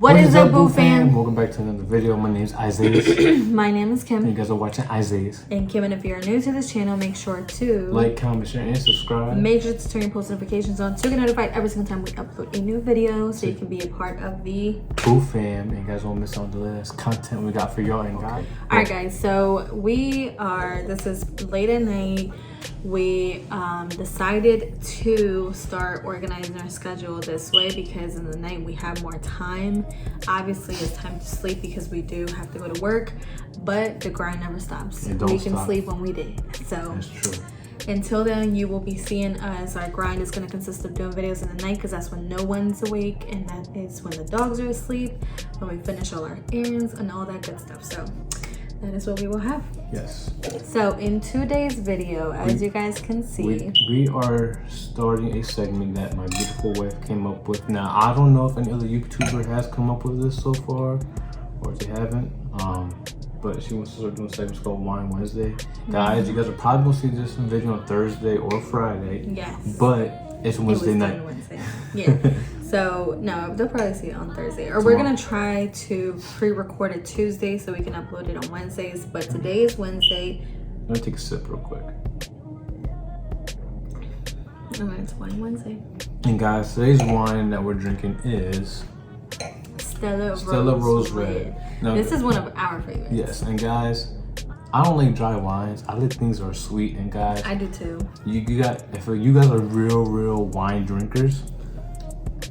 What is up, Boo fam? Welcome back to another video. My name is Isaiah. My name is Kim. You guys are watching Isaiah. And Kim, and if you're new to this channel, make sure to like, comment, share, and subscribe. Make sure to turn your post notifications on to get notified every single time we upload a new video, so you can be a part of the Boo fam. And you guys won't miss out the latest content we got for y'all and God. Alright guys, so this is late at night. We decided to start organizing our schedule this way because in the night we have more time. Obviously it's time to sleep because we do have to go to work, but the grind never stops. We can sleep when we did. So that's true. Until then, you will be seeing us. Our grind is going to consist of doing videos in the night because that's when no one's awake, and that is when the dogs are asleep, when we finish all our errands and all that good stuff. So that is what we will have. Yes. So in today's video, as you guys can see, we are starting a segment that my beautiful wife came up with. Now, I don't know if any other YouTuber has come up with this so far, or if they haven't. But she wants to start doing segments called Wine Wednesday. Guys, you guys are probably gonna see this video on Thursday or Friday. Yes. But it's Wednesday night. Wednesday. Yeah. So no, they'll probably see it on Thursday. Or we're gonna try to pre-record it Tuesday so we can upload it on Wednesdays. But today is Wednesday. I'm gonna take a sip real quick. It's Wine Wednesday. And guys, today's wine that we're drinking is Stella Rose Red. Now, this is one of our favorites. Yes, and guys, I don't like dry wines. I like things that are sweet. And guys, I do too. If you guys are real wine drinkers,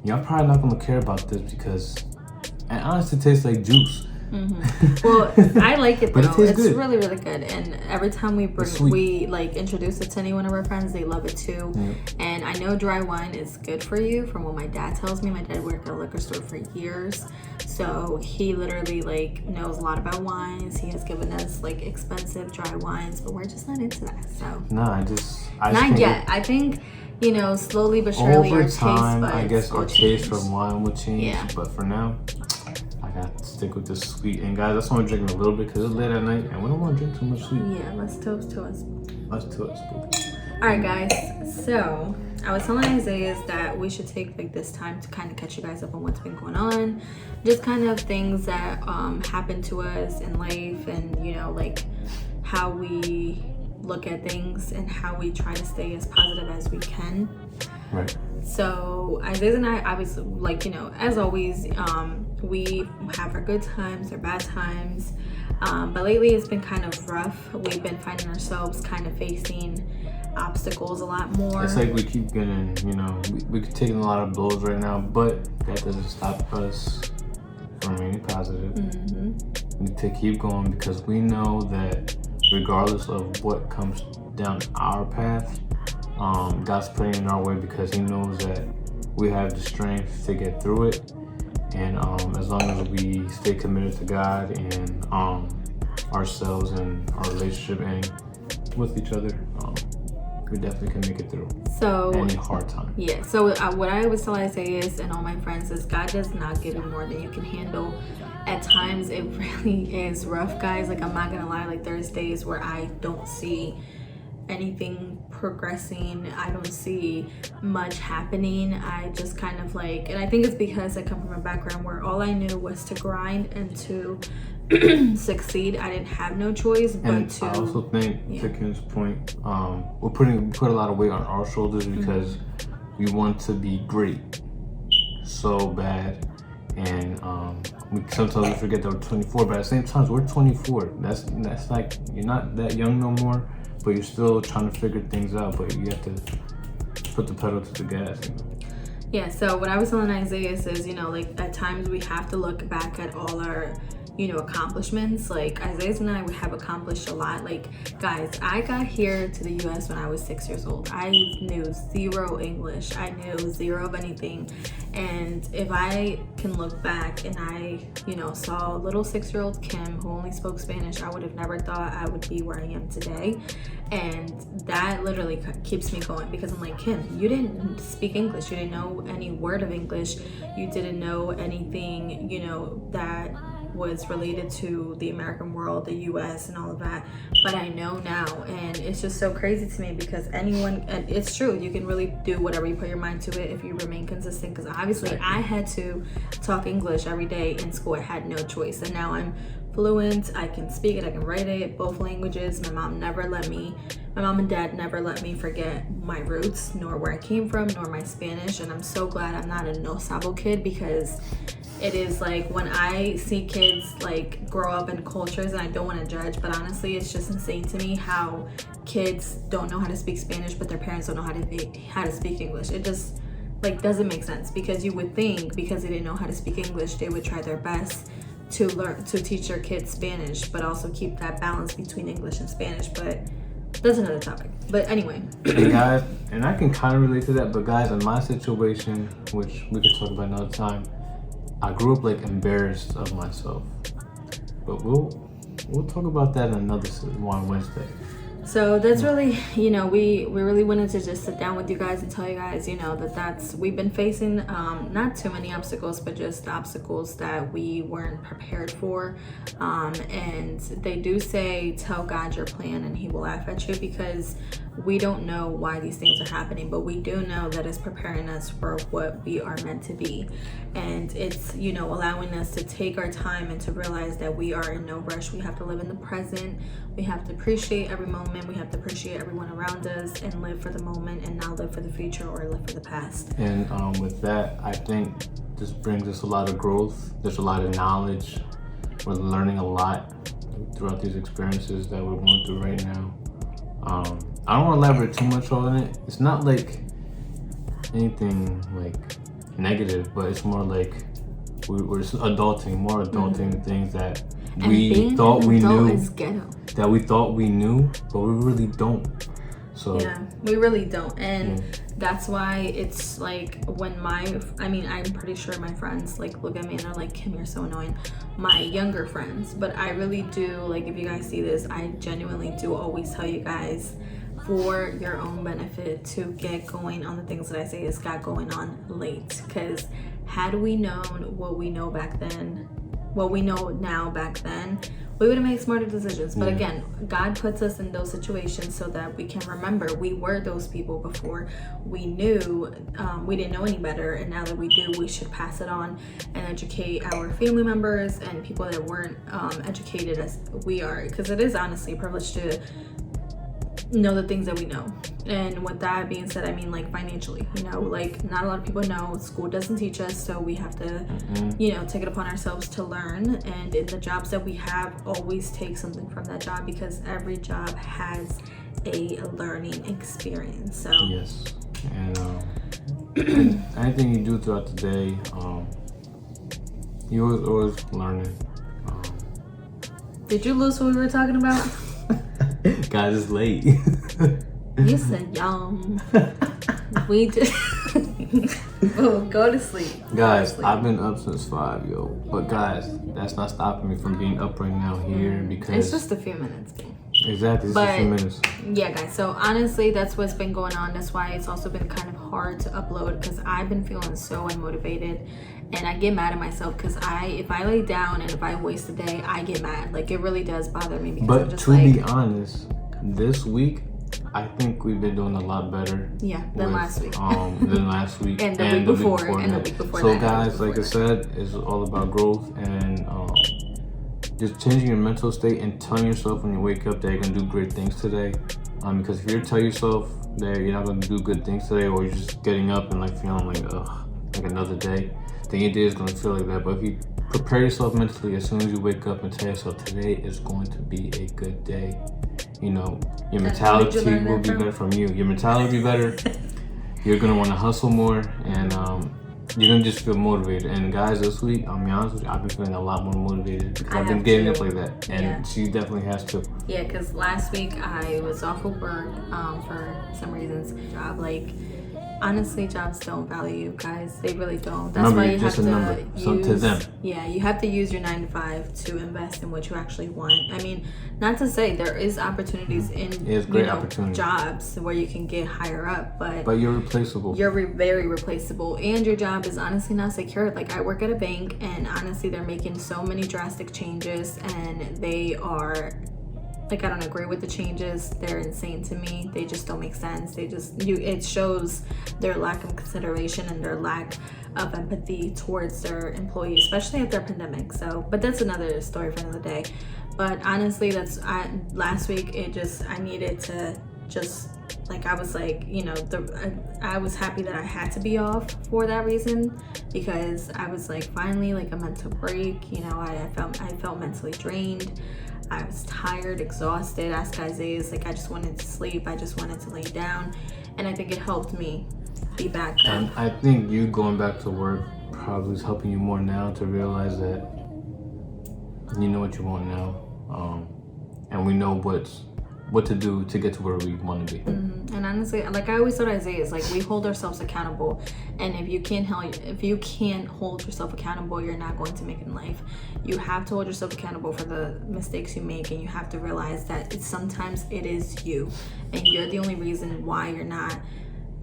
y'all probably not gonna care about this because it honestly tastes like juice. Well, I like it though. It's good. really good, and every time we introduce it to any one of our friends, they love it too. And I know dry wine is good for you from what my dad tells me. My dad worked at a liquor store for years, so he literally knows a lot about wines. He has given us expensive dry wines, but we're just not into that. So not yet. I think slowly but surely over our time, taste buds I guess our taste for wine will change. Yeah. But for now, I got to stick with this sweet. And guys, that's why I'm drinking a little bit because it's late at night and we don't want to drink too much sweet. Yeah, let's toast to us. Let's toast. Alright guys, so I was telling Isaiah that we should take this time to kind of catch you guys up on what's been going on. Just kind of things that happen to us in life, and how we look at things and how we try to stay as positive as we can. Right. So Isaiah and I obviously, as always, we have our good times, our bad times, but lately it's been kind of rough. We've been finding ourselves kind of facing obstacles a lot more. It's like we keep getting, we're taking a lot of blows right now, but that doesn't stop us from remaining positive. We need to keep going because we know that regardless of what comes down our path, God's putting in our way because he knows that we have the strength to get through it. And as long as we stay committed to God and ourselves and our relationship and with each other, we definitely can make it through any hard time. Yeah, so what I always tell Isaiah and all my friends is God does not give you more than you can handle. At times it really is rough, guys. I'm not gonna lie, there's days where I don't see anything progressing. I don't see much happening. I just kind of and I think it's because I come from a background where all I knew was to grind and to succeed. I didn't have no choice but to. I also think, to Kim's point, we put a lot of weight on our shoulders because we want to be great so bad, and sometimes we forget that we're 24, but at the same time we're 24. That's you're not that young no more, but you're still trying to figure things out, but you have to put the pedal to the gas. Yeah, so what I was telling Isaiah is, at times we have to look back at all our accomplishments. Isaiah and I, we have accomplished a lot. Guys, I got here to the US when I was 6 years old. I knew zero English. I knew zero of anything. And if I can look back and I, saw little 6-year-old Kim who only spoke Spanish, I would have never thought I would be where I am today. And that literally keeps me going because I'm Kim, you didn't speak English. You didn't know any word of English. You didn't know anything, that was related to the American world, the US and all of that, but I know now, and it's just so crazy to me because anyone, and it's true, you can really do whatever you put your mind to it if you remain consistent, because obviously I had to talk English every day in school. I had no choice, and now I'm fluent. I can speak it, I can write it, both languages. My mom and dad never let me forget my roots, nor where I came from, nor my Spanish. And I'm so glad I'm not a no sabo kid, because it is like when I see kids like grow up in cultures, and I don't want to judge, but honestly it's just insane to me how kids don't know how to speak Spanish, but their parents don't know how to speak English. It just like doesn't make sense, because you would think because they didn't know how to speak English, they would try their best to learn to teach their kids Spanish, but also keep that balance between English and Spanish. But that's another topic. But anyway. And guys, and I can kind of relate to that, but guys, in my situation, which we could talk about another time, I grew up like embarrassed of myself. But we'll talk about that in another one Wednesday. So that's really, we really wanted to just sit down with you guys and tell you guys, that's we've been facing not too many obstacles, but just obstacles that we weren't prepared for. And they do say, tell God your plan and he will laugh at you, because we don't know why these things are happening, but we do know that it's preparing us for what we are meant to be. And it's, allowing us to take our time and to realize that we are in no rush. We have to live in the present. We have to appreciate every moment. We have to appreciate everyone around us and live for the moment and not live for the future or live for the past. And with that, I think this brings us a lot of growth. There's a lot of knowledge. We're learning a lot throughout these experiences that we're going through right now. I don't want to elaborate too much on it. It's not like anything like negative, but it's more like we're adulting, more adulting things that we thought we knew. That we thought we knew, but we really don't. So yeah, we really don't. And that's why it's like when I'm pretty sure my friends like look at me and they're like, Kim, you're so annoying. My younger friends, but I really do, like, if you guys see this, I genuinely do always tell you guys, for your own benefit, to get going on the things that I say is got going on late. Because had we known what we know back then, what we know now back then, we would have made smarter decisions. But again, God puts us in those situations so that we can remember we were those people before we knew, we didn't know any better, and now that we do, we should pass it on and educate our family members and people that weren't educated as we are, because it is honestly a privilege to know the things that we know. And with that being said, I mean, like, financially, like, not a lot of people know. School doesn't teach us, so we have to take it upon ourselves to learn. And in the jobs that we have, always take something from that job, because every job has a learning experience. So yes, and anything you do throughout the day, you always learning. Did you lose what we were talking about? Guys, it's late. You said yum. We just go to sleep. Guys, I've been up since 5, yo. But guys, that's not stopping me from being up right now here, because it's just a few minutes. Exactly, it's just a few minutes. Yeah, guys, so honestly, that's what's been going on. That's why it's also been kind of hard to upload, because I've been feeling so unmotivated, and I get mad at myself, because if I lay down and if I waste a day, I get mad. Like, it really does bother me, because but I'm just to be honest, this week I think we've been doing a lot better. Yeah, than last week. Than last week and the week before So guys, like I said, it's all about growth and just changing your mental state and telling yourself when you wake up that you're gonna do great things today. Because if you tell yourself that you're not gonna do good things today, or you're just getting up and like feeling like another day, then your day is gonna feel like that. But if you prepare yourself mentally as soon as you wake up and tell yourself today is going to be a good day, your mentality will be better from you. Your mentality will be better. You're gonna want to hustle more, and you're gonna just feel motivated. And guys, this week, I'll be honest with you, I've been feeling a lot more motivated, because I've been getting up like that, and she definitely has to. Yeah, because last week I was off of work for some reasons. Job, like, honestly, jobs don't value you, guys. They really don't. That's why you have to use, to them. Yeah, you have to use your 9 to 5 to invest in what you actually want. I mean, not to say there is opportunities in jobs where you can get higher up, but you're replaceable. You're very replaceable, and your job is honestly not secure. Like, I work at a bank, and honestly, they're making so many drastic changes, and they are. Like, I don't agree with the changes. They're insane to me. They just don't make sense. It shows their lack of consideration and their lack of empathy towards their employees, especially after a pandemic. So, but that's another story for another day. But honestly, last week, I needed to just, like, I was like, you know, I was happy that I had to be off for that reason, because I was like, finally, like, a mental break. You know, I felt mentally drained. I was tired, exhausted. Ask Isaiah, like, I just wanted to sleep. I just wanted to lay down. And I think it helped me be back up. And I think you going back to work probably is helping you more now to realize that you know what you want now. And we know what to do to get to where we want to be. Mm-hmm. And honestly, like I always told Isaiah, is like, we hold ourselves accountable, and if you can't hold yourself accountable, you're not going to make it in life. You have to hold yourself accountable for the mistakes you make, and you have to realize that sometimes it is you, and you're the only reason why you're not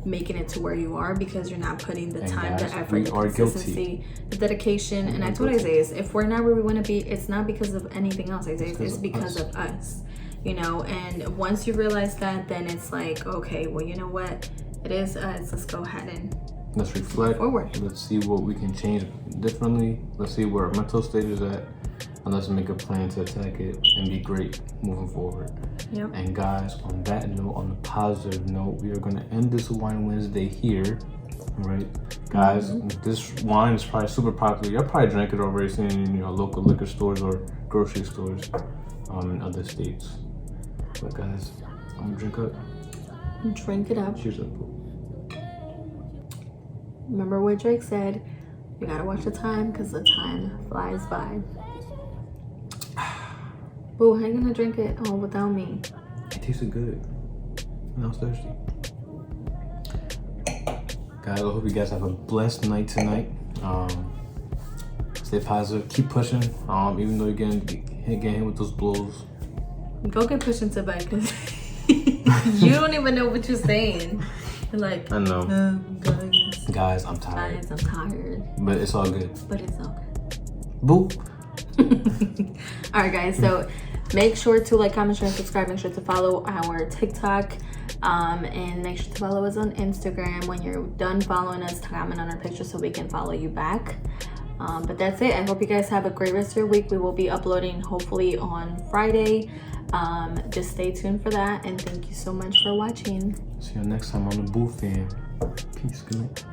making it to where you are, because you're not putting the time, the effort, the consistency, the dedication. And I told Isaiah, if we're not where we want to be, it's not because of anything else, Isaiah. It's because of us. You know, and once you realize that, then it's like, okay, well, you know what? It is us. Let's go ahead and let's reflect. Forward. Let's see what we can change differently. Let's see where our mental state is at, and let's make a plan to attack it and be great moving forward. Yep. And guys, on that note, on a positive note, we are going to end this Wine Wednesday here. All right, guys, This wine is probably super popular. Y'all probably drank it already, seen it in your local liquor stores or grocery stores in other states. But guys, I'm gonna drink up. Drink it up. Cheers up. Remember what Drake said, you gotta watch the time, because the time flies by. Boo, how you gonna drink it all without me? It tasted good. And I was thirsty. Guys, I hope you guys have a blessed night tonight. Stay positive, keep pushing. Even though you're getting hit with those blows. Go get pushed into bed, because you don't even know what you're saying. You're like, I know. Guys, I'm tired. Guys, I'm tired. But it's all good. Boo. All right, guys. So make sure to like, comment, share, and subscribe. Make sure to follow our TikTok. And make sure to follow us on Instagram. When you're done following us, comment on our picture so we can follow you back. But that's it. I hope you guys have a great rest of your week. We will be uploading hopefully on Friday. Just stay tuned for that, and thank you so much for watching. See you next time on the Boo Fam. Peace. Good night.